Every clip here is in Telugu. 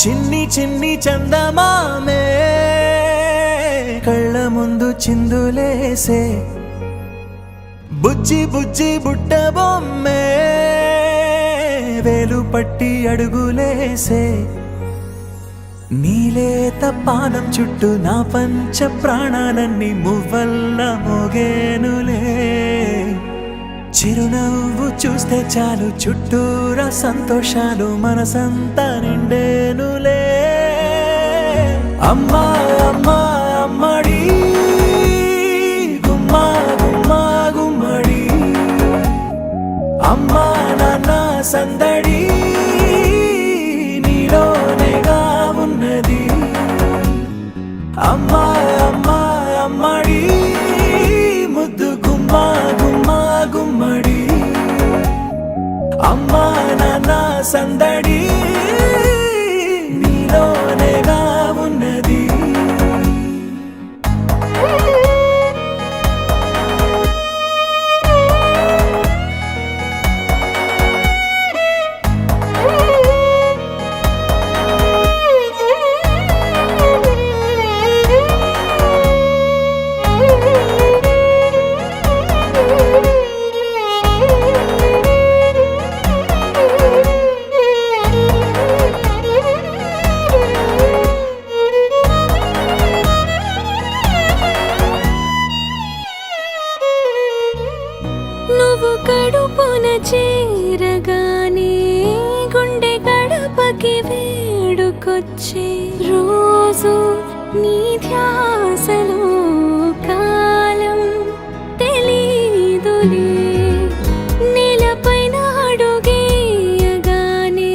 చిన్ని చిన్ని చందమామే కళ్ళ ముందు చిందులేసే బుజ్జి బుజ్జి బుట్ట బొమ్మే వేలు పట్టి అడుగులేసే నీలేత పానం చుట్టూ నా పంచ ప్రాణాలన్నీ మువ్వల్ల మోగేనులే చిరునవ్వు చూస్తే చాలు చుట్టూరా సంతోషాలు మనసంతా నిండేనులే అమ్మా అమ్మా అమ్మడి గుమ్మా గుమ్మా గుమ్మడి అమ్మా నాన్న సందడి నీలోనేగా ఉన్నది అమ్మా అమ్మా అమ్మడి ముద్దు గుమ్మా గుమ్మా గుమ్మడి అమ్మా నాన్న సందడి నీలోనేగా ఉన్నది నువ్వు కడుపున చేరగానే గుండె గడపకి వేడుకొచ్చే రోజు నీ ధ్యాసలో కాలం తెలీదులే నేలపైన అడుగేయగానే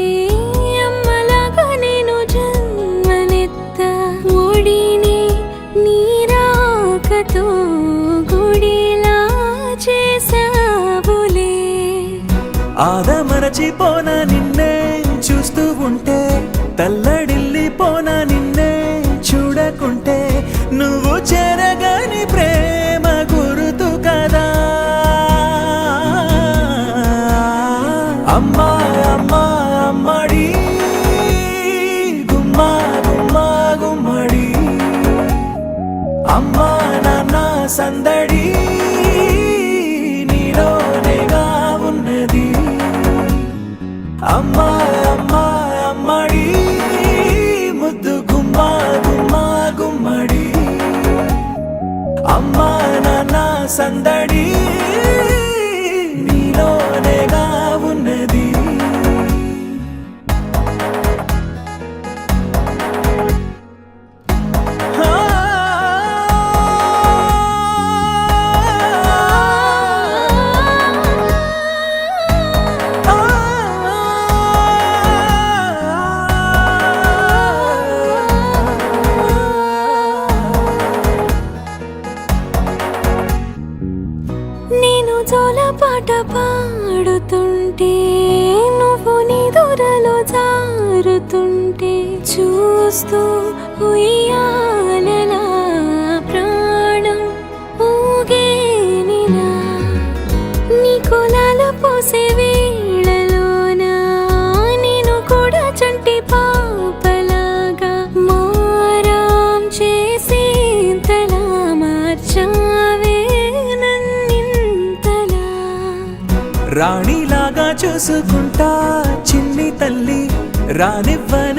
అమ్మలాగా నేను జన్మనెత్త ఒడిని నీ రాకతో గుడిలా చేసావులే ఆదమరచిపోనా నిన్నే చూస్తూ ఉంటే తల్లడిల్లిపోనా నిన్నే చూడకుంటే నువ్వు చెరగని ప్రేమ గురుతు కదా అమ్మా అమ్మా అమ్మడి గుమ్మా గుమ్మా గుమ్మడి అమ్మా నాన్న సందడి నీలోనేగా ఉన్నది అమ్మా అమ్మా అమ్మడి ముద్దు గుమ్మా గుమ్మా గుమ్మడి అమ్మా నాన్న సందడి నీలోనేగా ఉన్నది నేను జోలపాట పాడుతుంటే నువ్వు నిదురలో జారుతుంటే చూస్తూ ఉయ్యాలలా ప్రాణం ఊగేనిలా నీ కులాల పోసే వేళలోన నేను కూడా చంటి పాపలాగా మారాం చేసేంతలా మార్చావే రాణిలాగా చూసుకుంటా చిన్ని తల్లి రానివ్వనే